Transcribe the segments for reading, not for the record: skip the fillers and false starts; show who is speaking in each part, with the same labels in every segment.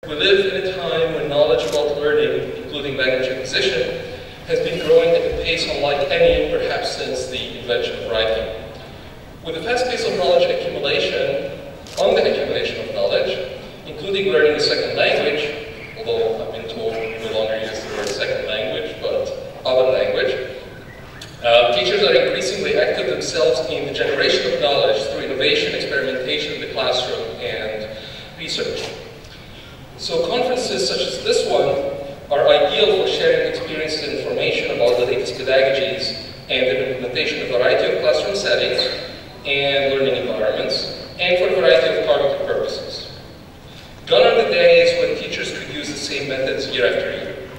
Speaker 1: We live in a time when knowledge about learning, including language acquisition, has been growing at a pace unlike any, perhaps since the invention of writing. With the fast pace of knowledge accumulation, on the accumulation of knowledge, including learning a second language, although I've been told we no longer use the word second language, but other language, teachers are increasingly active themselves in the generation of knowledge through innovation, experimentation in the classroom, and research. So conferences such as this one are ideal for sharing experiences and information about the latest pedagogies and their implementation in a variety of classroom settings and learning environments, and for a variety of cognitive purposes. Gone are the days when teachers could use the same methods year after year.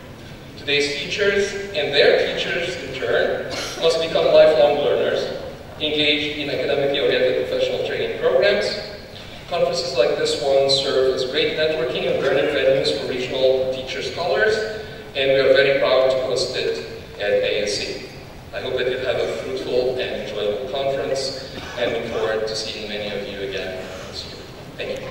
Speaker 1: Today's teachers and their teachers, in turn, must become lifelong learners, engaged in academically oriented professional training programs. Conferences like this one serve as great networking and learning venues for regional teacher scholars, and we are very proud to host it at AUC. I hope that you have a fruitful and enjoyable conference, and look forward to seeing many of you again this year. Thank you.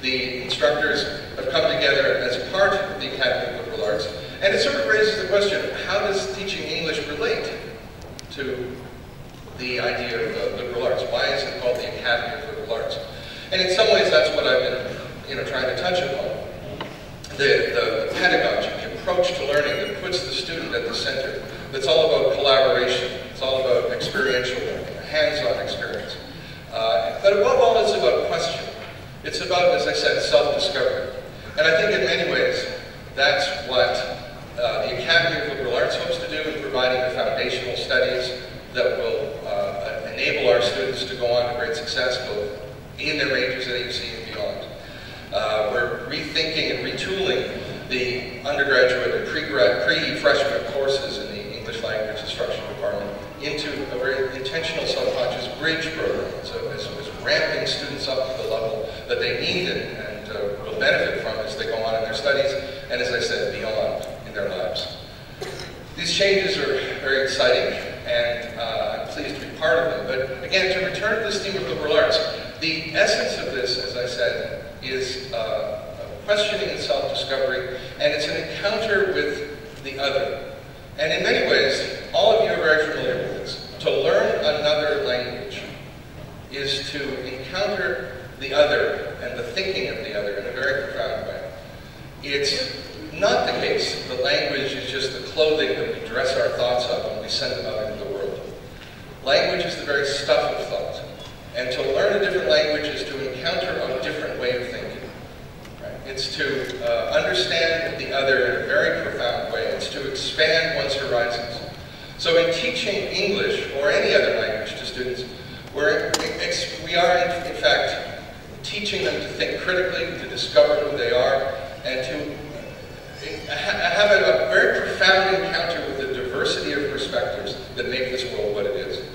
Speaker 2: The instructors have come together as part of the Academy of Liberal Arts And it sort of raises the question, how does teaching English relate to the idea of liberal arts? Why is it called the Academy of Liberal Arts? And in some ways, that's what I've been trying to touch upon. The pedagogy, the approach to learning that puts the student at the center, that's all about collaboration, it's all about experiential learning, hands-on experience. But above all, it's about question. It's about, as I said, self-discovery. And I think in many ways, that's what the Academy of Liberal Arts hopes to do in providing the foundational studies that will enable our students to go on to great success, both in their majors at AUC and beyond. We're rethinking and retooling the undergraduate and pre-freshman courses in the English Language Instruction Department into a very intentional subconscious bridge program. So it's ramping students up to the level that they need and will benefit from as they go on in their studies, and as I said, beyond in their lives. These changes are very exciting, and I'm pleased to be part of them. But again, to return to this theme of liberal arts, the essence of this, as I said, is questioning and self-discovery, and it's an encounter with the other. And in many ways, all of you are very familiar with this. To learn another language is to encounter the other and the thinking of the other in a very profound way. It's not the case that language is just the clothing that we dress our thoughts up and we send them out into the world. Language is the very stuff of thought. And to learn a different language is to encounter a different way of thinking. Right? It's to understand the other in a very profound way. It's to expand one's horizons. So in teaching English or any other language to students, we are in fact teaching them to think critically, to discover who they are, and to have a very profound encounter with the diversity of perspectives that make this world what it is.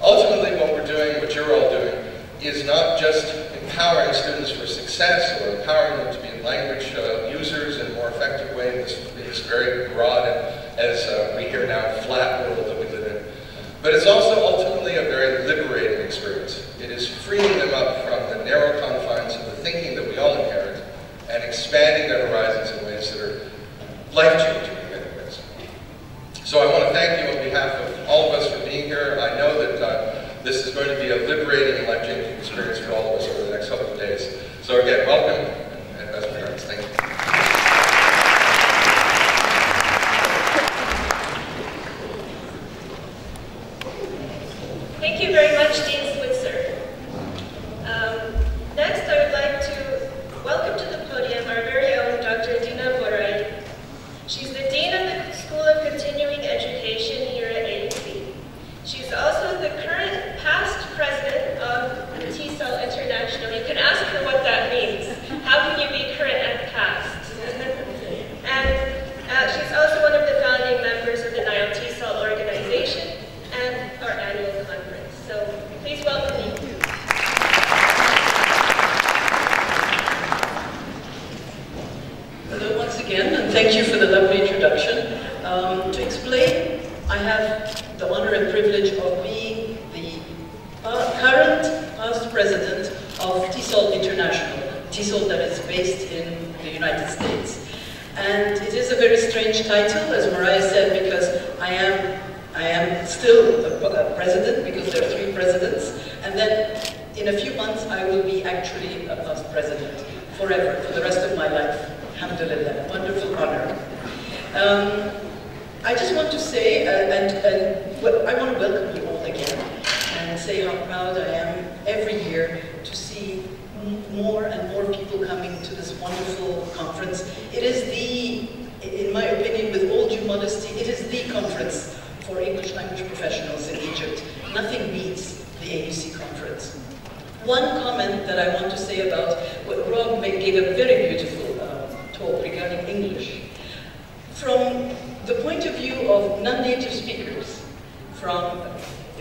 Speaker 2: Ultimately, what we're doing, what you're all doing, is not just empowering students for success or empowering them to be language users in a more effective way in this very broad and, as we hear now, flat world that we live in. But it's also ultimately a very liberating experience. It is freeing them up from the narrow confines of the thinking that we all inherit and expanding their horizons in ways that are life-changing in many ways. So I want to thank you on behalf of all of us for being here. I know that this is going to be a liberating and life-changing experience for all of us over the next couple of days. So again, welcome and best regards. Thank you.
Speaker 3: Thank you very much, Dean Switzer. Next, I would like to welcome to the podium our very own Dr. Dina Borai. She's the Dean of the School of Continuing Education here at AUC. She's also the current past president of NileTESOL International. You can ask her what that means. How can you be current and past? And she's also one of the founding members of the NileTESOL organization and our annual conference. So please welcome me.
Speaker 4: Hello once again, and thank you for the lovely introduction. To explain, I have the honor and privilege of being the current past president of TESOL International, TESOL that is based in the United States. And it is a very strange title, as Mariah said, because I am still a president, because there are 3 presidents, and then in a few months I will be actually a past president forever, for the rest of my life. Alhamdulillah, wonderful honor. I just want to say, I want to welcome you all again, and say how proud I am every year to see more and more people coming to this wonderful conference. It is in my opinion, with all due modesty, it is the conference for English language professionals in Egypt. Nothing beats the AUC conference. One comment that I want to say about what Rob gave a very beautiful talk regarding English. From the point of view of non-native speakers, from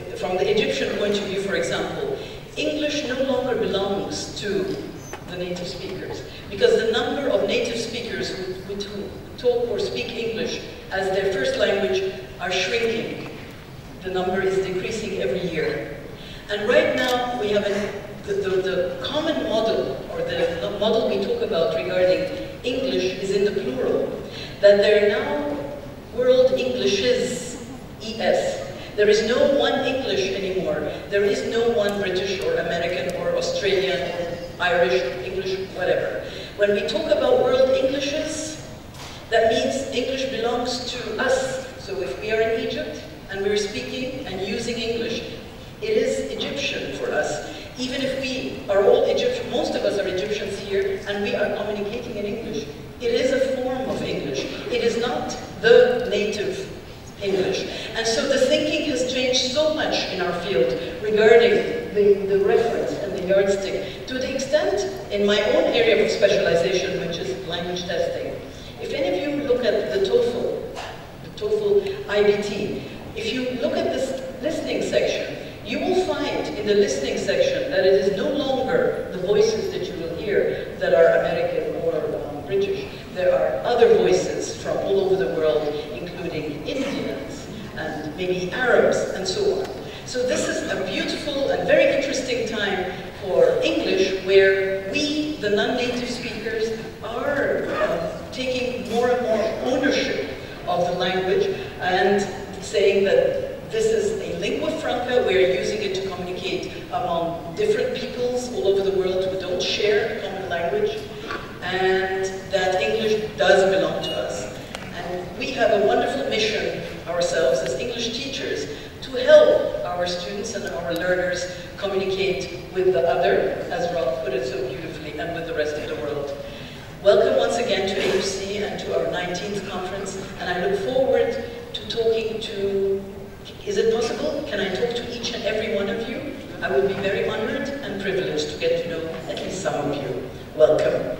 Speaker 4: the Egyptian point of view, for example, English no longer belongs to the native speakers, because the number of native speakers who talk or speak English as their first language are shrinking. The number is decreasing every year. And right now we have the common model, or the model we talk about regarding English is in the plural. that there are now world Englishes, ES. There is no one English anymore. There is no one British or American or Australian or Irish, English, whatever. When we talk about world Englishes, that means English belongs to us. So if we are in Egypt and we're speaking and using English, it is Egyptian for us. Even if we are all Egyptian, most of us are Egyptians here, and we are communicating in English. It is a form of English. It is not the native English. And so the thinking has changed so much in our field regarding the reference and the yardstick, to the extent in my own area of specialization, which is language testing. If any of you look at the TOEFL IBT, if you look at this listening section, you will find in the listening section that it is no longer the voices that you will hear that are American or British. There are other voices from all over the world, including Indians and maybe Arabs and so on. So this is a beautiful and very interesting time for English, where we, the non-native speakers, are taking more and more ownership of the language and saying that this is a lingua franca. We're using it to communicate among different peoples all over the world who don't share a common language, and that English does belong to us. And we have a wonderful mission ourselves as English teachers to help our students and our learners communicate with the other, as Rob put it so beautifully, and with the rest of the world. Welcome once again to AUC and to our 19th conference, and I look forward to talking to, is it possible? Can I talk to each and every one of you? I would be very honored and privileged to get to know at least some of you. Welcome.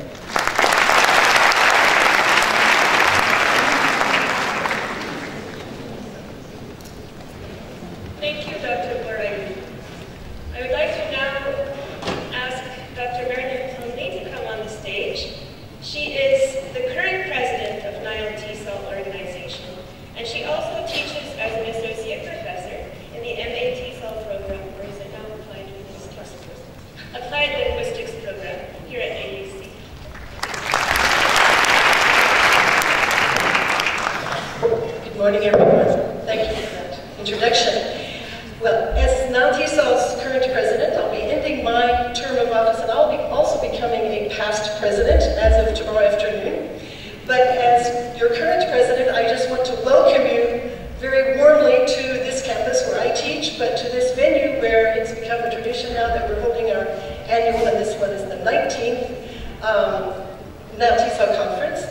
Speaker 3: Thank you, Dr. Borrelli. I would like to now ask Dr. Meredith Plumley to come on the stage. She is the current president of NileTESOL organization, and she also teaches as an associate professor in the MA TESOL program, or is it now Applied Linguistics program here at AUC.
Speaker 5: Good morning, everyone. Thank you for that introduction. Well, as NileTESOL's current president, I'll be ending my term of office, and I'll be also becoming a past president as of tomorrow afternoon. But as your current president, I just want to welcome you very warmly to this campus where I teach, but to this venue where it's become a tradition now that we're holding our annual, and this one is the 19th NileTESOL conference.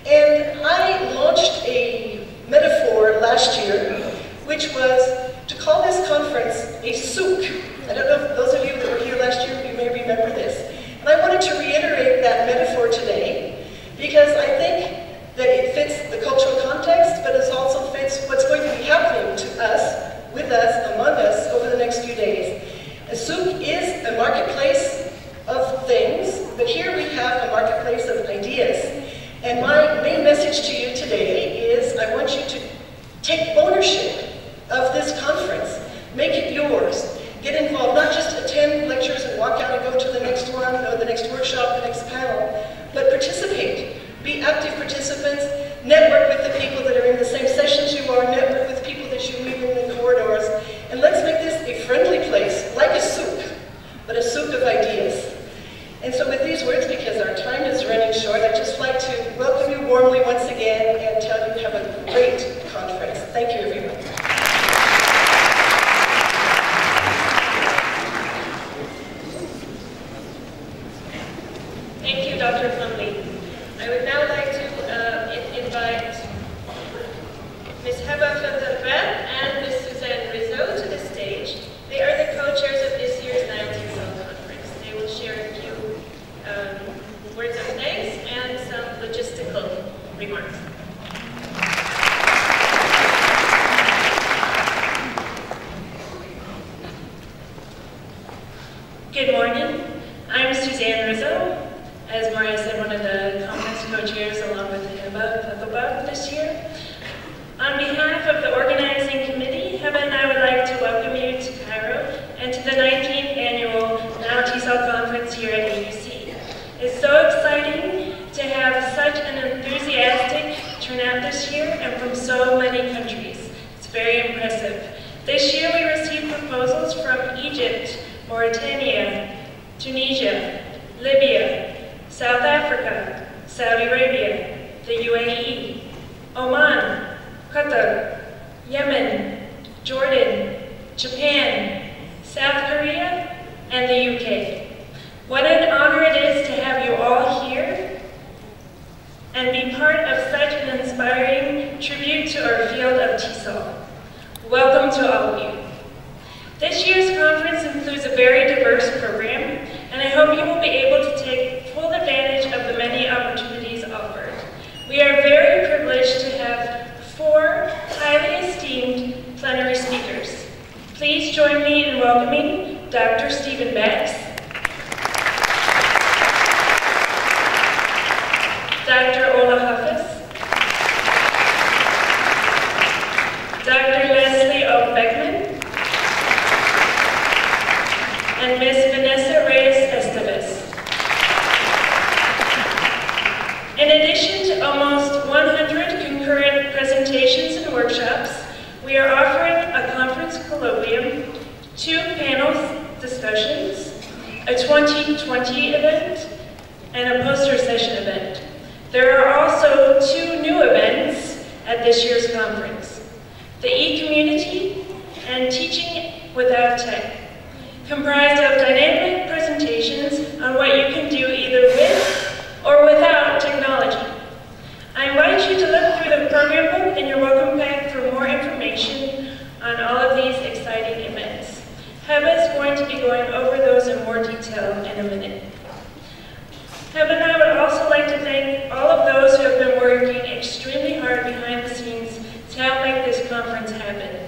Speaker 5: And I launched a metaphor last year, which was to call this conference a souk. I don't know if those of you that were here last year, you may remember this. And I wanted to reiterate that metaphor today, because I think that it fits the cultural context, but it also fits what's going to be happening to us, with us, among us, over the next few days. A souk is a marketplace of things, but here we have a marketplace of ideas. And my main message to you today is I want you to take ownership of this conference. Make it yours. Get involved. Not just attend lectures and walk out and go to the next one, or the next workshop, the next panel, but participate. Be active participants. Network with the people that are in the same sessions you are. Network with people that you meet in the corridors. And let's make this a friendly place, like a souk, but a souk of ideas. And so with these words, because our time is running short, I'd just like to welcome you warmly once again and tell you have a great conference. Thank you, everyone.
Speaker 3: Thank you, Dr. Plumley. I would now like to invite Ms. Heba Fendelbert and Ms. Suzanne Rizzo to the stage. They are the co-chairs of this year's NileTESOL conference. They will share a few words of thanks and some logistical remarks.
Speaker 6: Good morning. I'm Suzanne Rizzo. As Maria said, one of the conference co-chairs along with Heba Fendelbert this year. On behalf of the organizing committee, Heba and I would like to welcome you to Cairo and to the 19th annual NileTESOL conference here at AUC. It's so exciting to have such an enthusiastic This year we received proposals from Egypt, Mauritania, Tunisia, Libya, South Africa, Saudi Arabia, the UAE, Oman, Qatar, Yemen, Jordan, Japan, South Korea, and the UK. What an honor it is to have you all here and be part of such an inspiring tribute to our field of TESOL. Welcome to all of you. This year's conference includes a very diverse program, and I hope you will be able to take full advantage of the many opportunities offered. We are very privileged to have 4 highly esteemed plenary speakers. Please join me in welcoming Dr. Stephen Bax, Dr. Ola Hafiz, Dr. Leslie O. Beckman, and Ms. Vanessa Reyes Estevez. In addition to almost 100 concurrent presentations and workshops, we are offering a conference colloquium, 2 panel discussions, a 2020 event, and a poster session event. There are also 2 new events at this year's conference: the e-community and Teaching Without Tech, comprised of dynamic presentations on what you can do either with or without technology. I invite you to look through the program book in your welcome pack for more information on all of these exciting events. Heba is going to be going over those in more detail in a minute. Heba and I would also like to thank all of those who have been working extremely hard behind the scenes to help make this conference happen.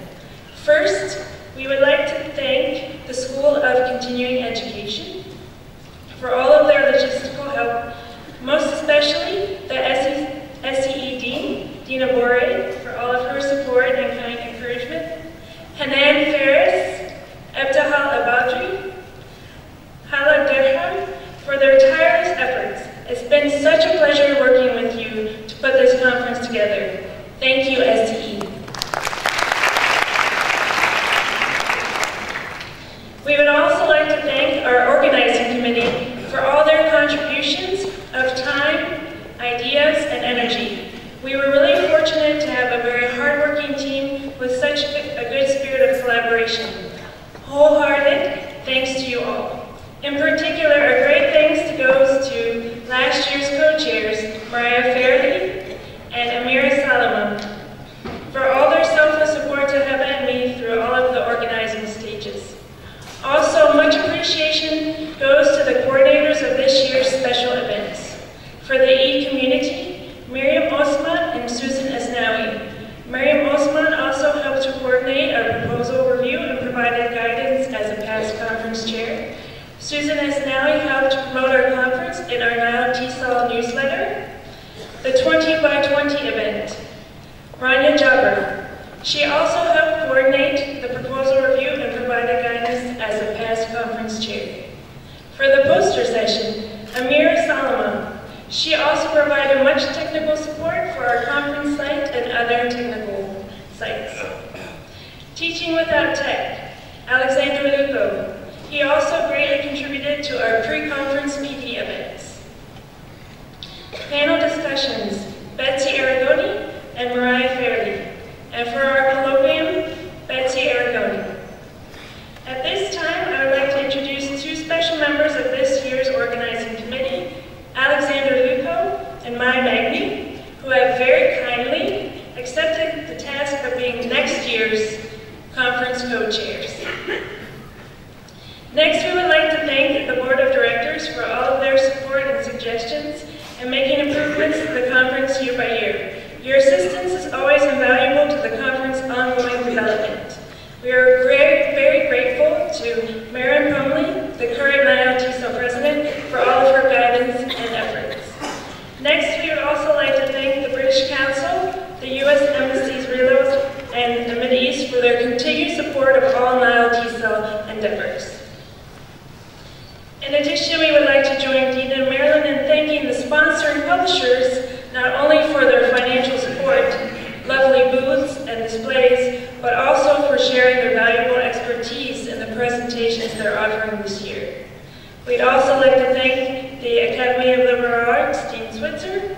Speaker 6: First, we would like to thank the School of Continuing Education for all of their logistical help, most especially the SCE Dean, Dina Bore, for all of her support and kind encouragement, Hanan Ferris, Ebtahal Abadri, Hala Derham, for their tireless efforts. It's been such a pleasure working with you to put this conference together. Thank you, SCE. We would also like to thank our organizing committee for all their contributions of time, ideas, and energy. We were really fortunate to have a very hardworking team with such a good spirit of collaboration. Wholehearted thanks to you all. In particular, a great thanks goes to last year's co-chairs, Mariah Fairley and Amira Salama, for all their selfless support to Heba and me through all of the organizing stages. Also, much appreciation goes to the coordinators of this year's special events. For the e-community, Miriam Osman and Susan Asnawi. Miriam Osman also helped to coordinate our proposal review and provided guidance as a past conference chair. Susan Asnawi helped promote our conference in our NileTESOL newsletter. The 20 by 20 event, Rania Jabber. She also helped coordinate the proposal review and provided guidance as a past conference chair. For the poster session, Amira Salama. She also provided much technical support for our conference site and other technical sites. Teaching Without Tech, Alexander Luco. He also greatly contributed to our pre-conference PD events. Panel discussions, Betsy Aragoni and Mariah Fairley. And for our colloquium, Betsy Aragoni. At this time, I would like to introduce 2 special members of this year's organizing committee, Alexander Luco and Mai Magni, who have very kindly accepted the task of being next year's conference co-chairs. Next, we would like to thank the Board of Directors for all of their support and suggestions and making improvements to the conference year by year. Your assistance is always invaluable to the conference's ongoing development. We are very grateful to Maren Pumley, the current NileTESOL president, for all of her guidance and efforts. Next, we would also like to thank the British Council, the U.S. Embassies Relos, and the Mideast for their continued support of all NileTESOL endeavors. In addition, we would like to join Dina and Marilyn in thanking the sponsoring publishers not only for their financial support, lovely booths and displays, but also all for sharing their valuable expertise in the presentations they're offering this year. We'd also like to thank the Academy of Liberal Arts, Dean Switzer,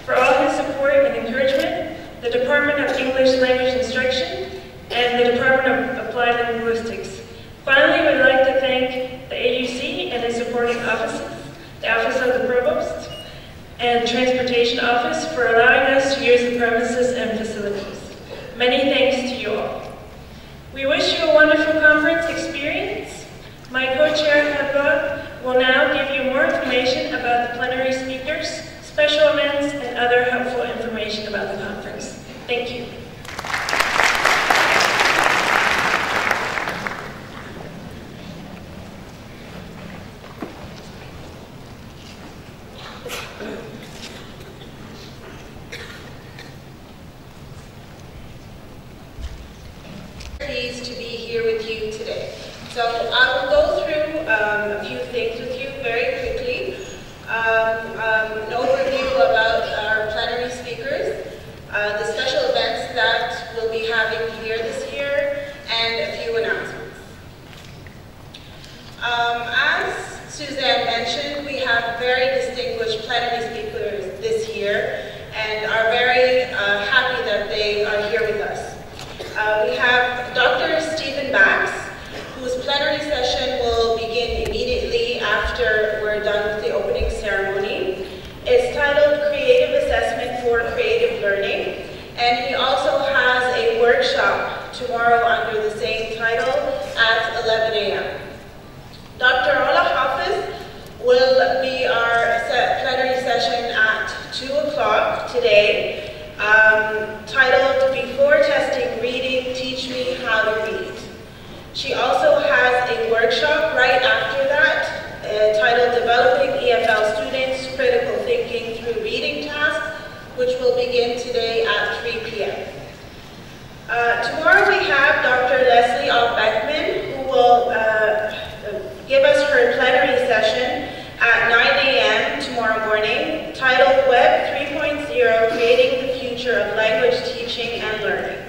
Speaker 6: for all his support and encouragement, the Department of English Language Instruction, and the Department of Applied Linguistics. Finally, we'd like to thank the AUC and its supporting offices, the Office of the Provost, and Transportation Office for allowing us to use the premises and facilities. Many thanks to you all. We wish you a wonderful conference experience. My co-chair, Hedva, will now give you more information about the plenary speakers, special events, and other helpful information about the conference. Thank you.
Speaker 3: Pleased to be here with you today. So I will go through a few things with you very quickly. An overview about our plenary speakers, the special events that we'll be having here this year, and a few announcements. As Suzanne mentioned, we have very distinguished plenary speakers this year and are very happy that they are here with us. We have Dr. Stephen Max, whose plenary session will begin immediately after we're done with the opening ceremony. It's titled Creative Assessment for Creative Learning, and he also has a workshop tomorrow under the same title at 11 a.m. Dr. Ola Hafiz will be our plenary session at 2 o'clock today, titled Before Testing Reading, Teach Me How to Read. She also has a workshop right after that titled Developing EFL Students Critical Thinking Through Reading Tasks, which will begin today at 3 p.m. Tomorrow we have Dr. Leslie Beckman, who will give us her plenary session at 9 a.m. tomorrow morning, titled Web 3.0, Creating the Future of Language Teaching and Learning.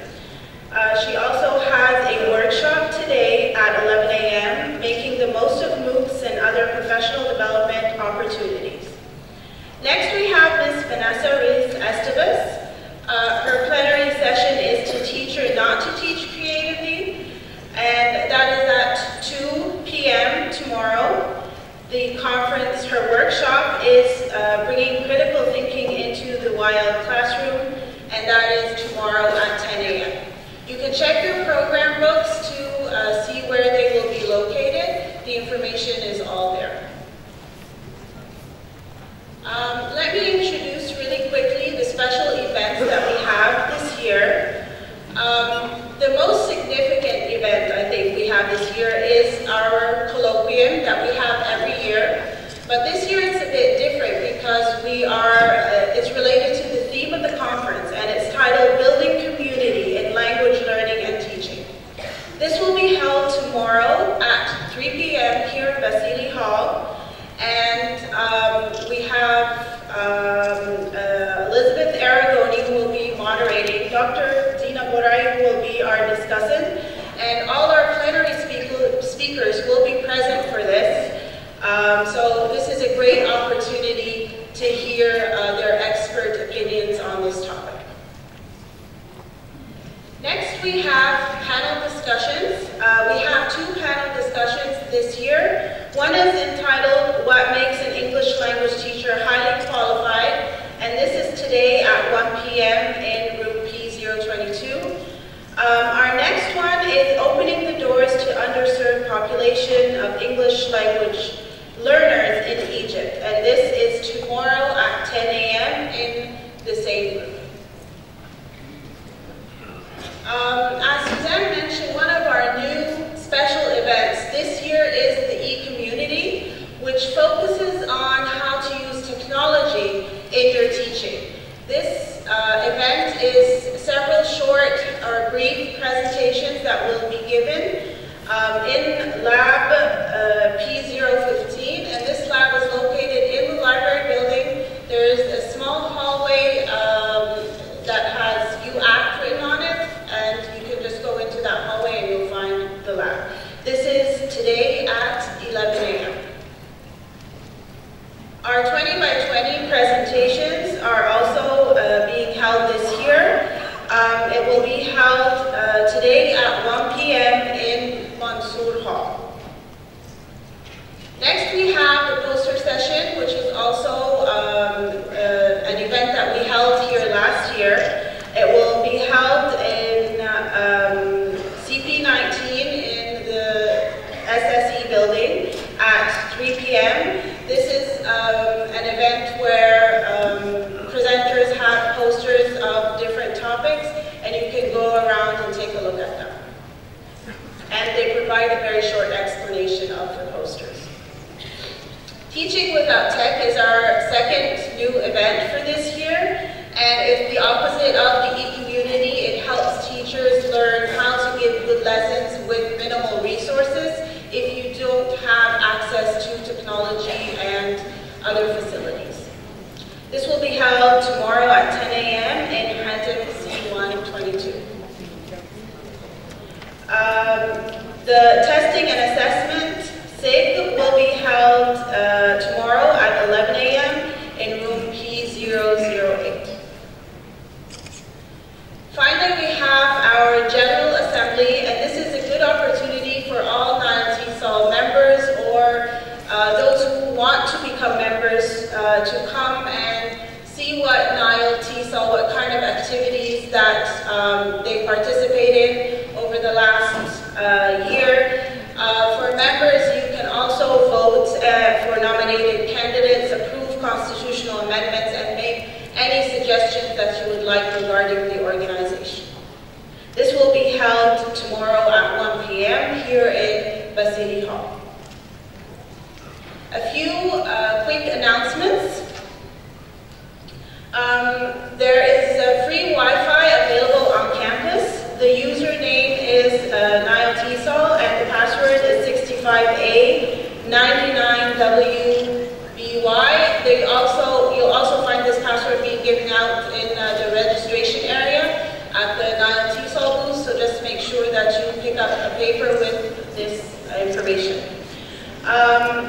Speaker 3: She also has a workshop today at 11 a.m., making the most of MOOCs and other professional development opportunities. Next we have Ms. Vanessa Ruiz Estevez. Her plenary session is to teach or not to teach creatively, and that is at 2 p.m. tomorrow. The conference, her workshop is bringing critical thinking into the wild classroom, and that is tomorrow at 10 a.m. You can check your program books to see where they will be located. The information is all there. Let me introduce really quickly the special events that we have this year. The most significant event I think we have this year is our colloquium that we have every year. But this year it's a bit different because it's related to the theme of the conference, and it's titled Building Community in Language Learning and Teaching. This will be held tomorrow at 3 p.m. here at Vasily Hall, and we have Elizabeth Aragoni who will be moderating, Dr. Dina Borai who will be our discussant, and all our plenary speakers will be present for this. So this is a great opportunity to hear their expert opinions on this topic. Next we have panel discussions. We have 2 panel discussions this year. One is entitled What Makes an English Language Teacher Highly Qualified, and this is today at 1 p.m. in room P022. Our next one is Opening the Doors to Underserved Population of English Language Learners in Egypt, and this is tomorrow at 10 a.m. in the same room. As Suzanne mentioned, one of our new special events this year is the e-community, which focuses on how to use technology in your teaching. This event is several short or brief presentations that will be given in lab P015, and this lab is located in the library building. There is a small hallway that has UACT written on it, and you can just go into that hallway very short explanation of the posters. Teaching Without Tech is our second new event for this year, and it's the opposite of the e-community. It helps teachers learn how to give good lessons with minimal resources if you don't have access to technology and other facilities. This will be held tomorrow at 10 a.m. in Hantem C122. The testing and assessment SIG will be held tomorrow at 11 a.m. in room P008. Finally, we have our General Assembly, and this is a good opportunity for all NileTESOL members or those who want to become members to come and see what NileTESOL, what kind of activities that they participate in over the last year. For members, you can also vote for nominated candidates, approve constitutional amendments, and make any suggestions that you would like regarding the organization. This will be held tomorrow at 1 p.m. here in Basili Hall. A few quick announcements. There is a free Wi-Fi available on campus. The username is NileTESOL and the password is 65A99WBY. You'll also find this password being given out in the registration area at the NileTESOL booth, so just make sure that you pick up a paper with this information.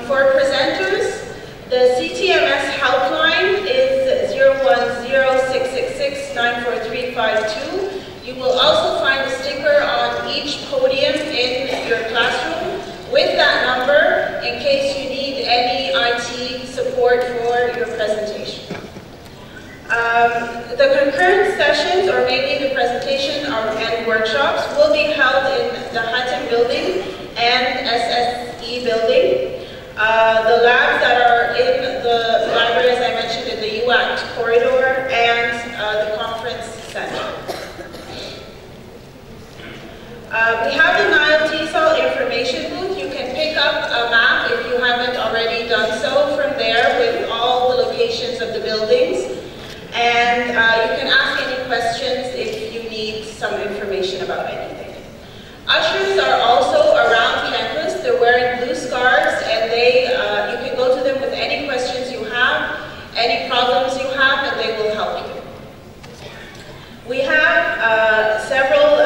Speaker 3: For presenters, the CTMS helpline is 010-666-94352. You will also find a sticker on each podium in your classroom with that number in case you need any IT support for your presentation. The concurrent sessions, or mainly the presentation and workshops, will be held in the Hantem building and SSE building. The labs that are in the library, as I mentioned, in the UACT corridor, and the conference center. We have the NileTESOL information booth. You can pick up a map if you haven't already done so from there with all the locations of the buildings. And you can ask any questions if you need some information about anything. Ushers are also around campus. They're wearing blue scarves, and you can go to them with any questions you have, any problems you have, and they will help you. We have several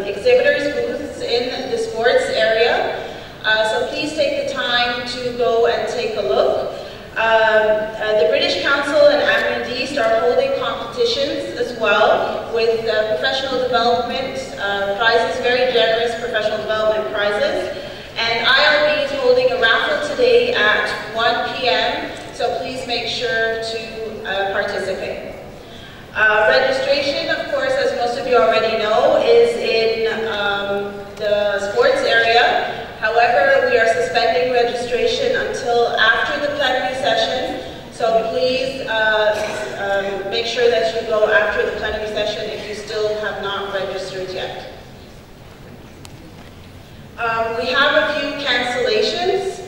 Speaker 3: exhibitors' booths in the sports area, so please take the time to go and take a look. The British Council and Amnesty are holding competitions as well with professional development prizes, very generous professional development prizes. And IRB is holding a raffle today at 1 p.m., so please make sure to participate. Registration, of course, as most of you already know, is in the sports area. However, we are suspending registration until after the plenary session, so please make sure that you go after the plenary session if you still have not registered yet. We have a few cancellations.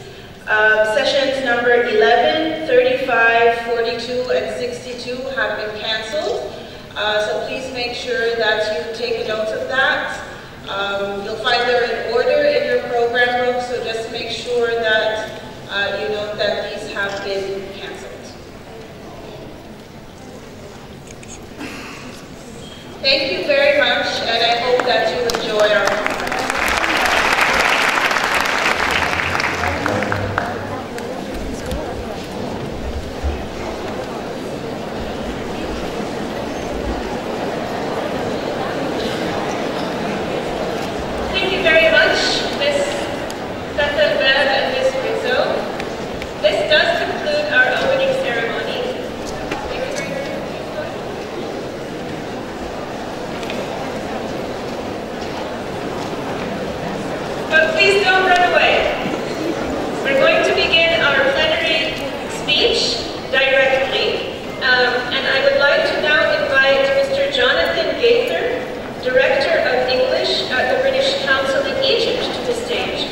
Speaker 3: Sessions number 11, 35, 42, and 62 have been canceled. So please make sure that you take a note of that. You'll find they're in order in your program book, so just make sure that you note that these have been canceled. Thank you very much, and I hope that you enjoy our conference. This does conclude our opening ceremony. But please don't run away. We're going to begin our plenary speech directly. And I would like to now invite Mr. Jonathan Gaither, Director of English at the British Council in Egypt, to the stage.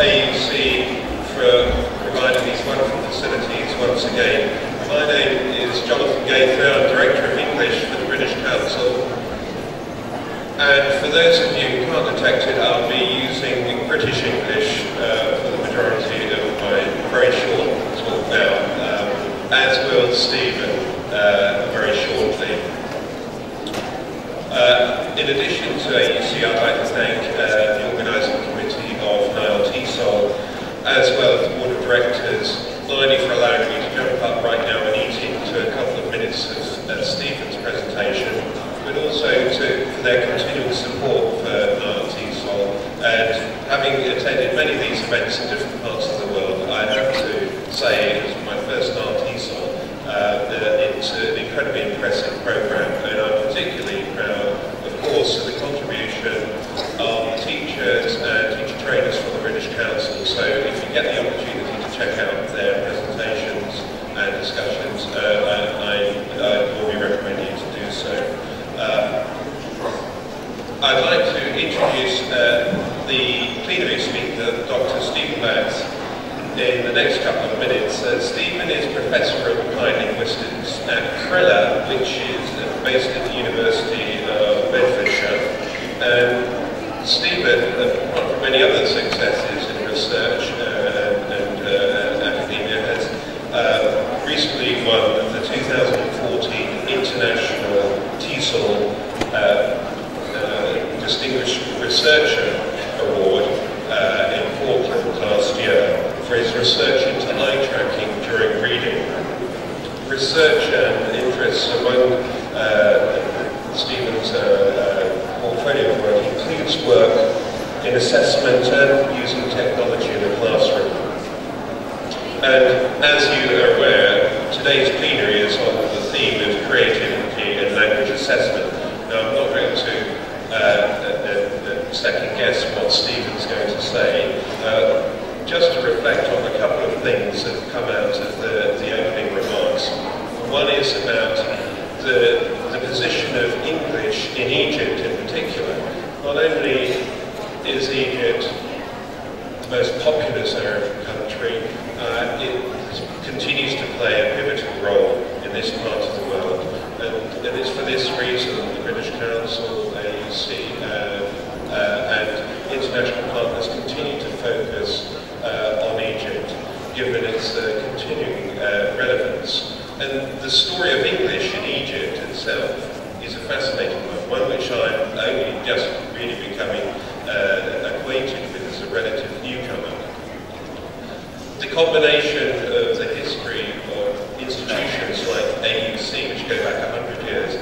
Speaker 7: AUC for providing these wonderful facilities once again. My name is Jonathan Gaither, I'm Director of English for the British Council. And for those of you who can't detect it, I'll be using British English for the majority of my very short talk now, as will Stephen very shortly. In addition to AUC, I'd like to thank the organising committee of NileTESOL, as well as the Board of Directors, not only for allowing me to jump up right now and eat into a couple of minutes of Stephen's presentation, but also for their continual support for NileTESOL. And having attended many of these events in different parts of the world, I have to say, as my first NileTESOL, it's an incredibly impressive programme, and I'm particularly proud, of course, of the contribution of teachers and teacher trainers from the British Council. So if you get the opportunity to check out their presentations and discussions, I warmly recommend you to do so. I'd like to introduce the plenary speaker, Dr. Stephen Bax, in the next couple of minutes. Stephen is Professor of Applied Linguistics at CRELA, which is based at the University of Bedfordshire. And Stephen, apart from many other successes in research and academia, has recently won the 2014 International TESOL Distinguished Researcher Award in Portland last year for his research into eye tracking during reading. Research and interests among Stephen's portfolio of work includes work in assessment and using technology in the classroom. And as you are aware, today's plenary is on the theme of creativity and language assessment. Now, I'm not going to second guess what Stephen's going to say. Just to reflect on a couple of things that have come out of the opening remarks. One is about the position of English in Egypt in particular. Not only is Egypt the most populous Arab country, it continues to play a pivotal role in this part of the world. And it's for this reason the British Council, AUC, and international partners continue to focus on Egypt, given its continuing relevance. And the story of English in Egypt itself is a fascinating one which I'm only just really becoming acquainted with as a relative newcomer. The combination of the history of institutions like AUC, which go back 100 years,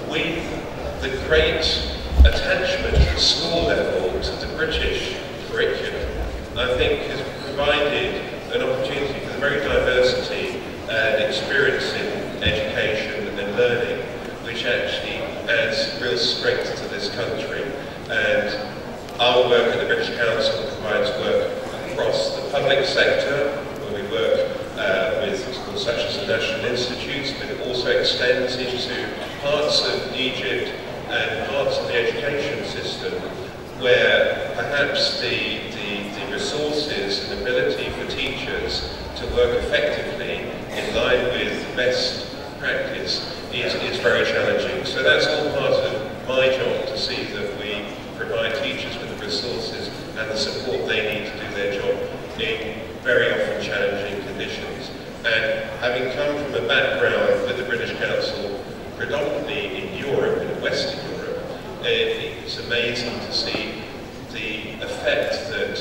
Speaker 7: with the great attachment at school level to the British curriculum, I think has provided an opportunity for the very diversity and experience in education and learning, which actually adds real strength to this country. And our work at the British Council provides work across the public sector, where we work with schools such as the National Institutes, but it also extends into parts of Egypt and parts of the education system where perhaps the resources and ability for teachers to work effectively in line with best practice is very challenging. So that's all part of my job, to see that we provide teachers with the resources and the support they need to do their job in very often challenging conditions. And having come from a background with the British Council predominantly in Europe, in Western Europe, it's amazing to see the effect that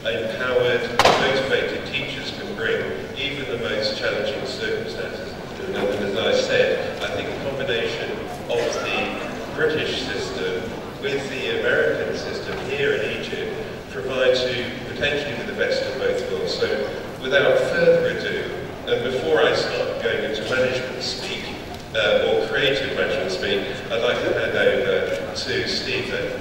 Speaker 7: empowered, motivated teachers can bring, even the most challenging circumstances. And as I said, I think a combination of the British system with the American system here in Egypt provides you potentially with the best of both worlds. So without further ado, and before I start going into management speak, or creative management speak, I'd like to hand over to Stephen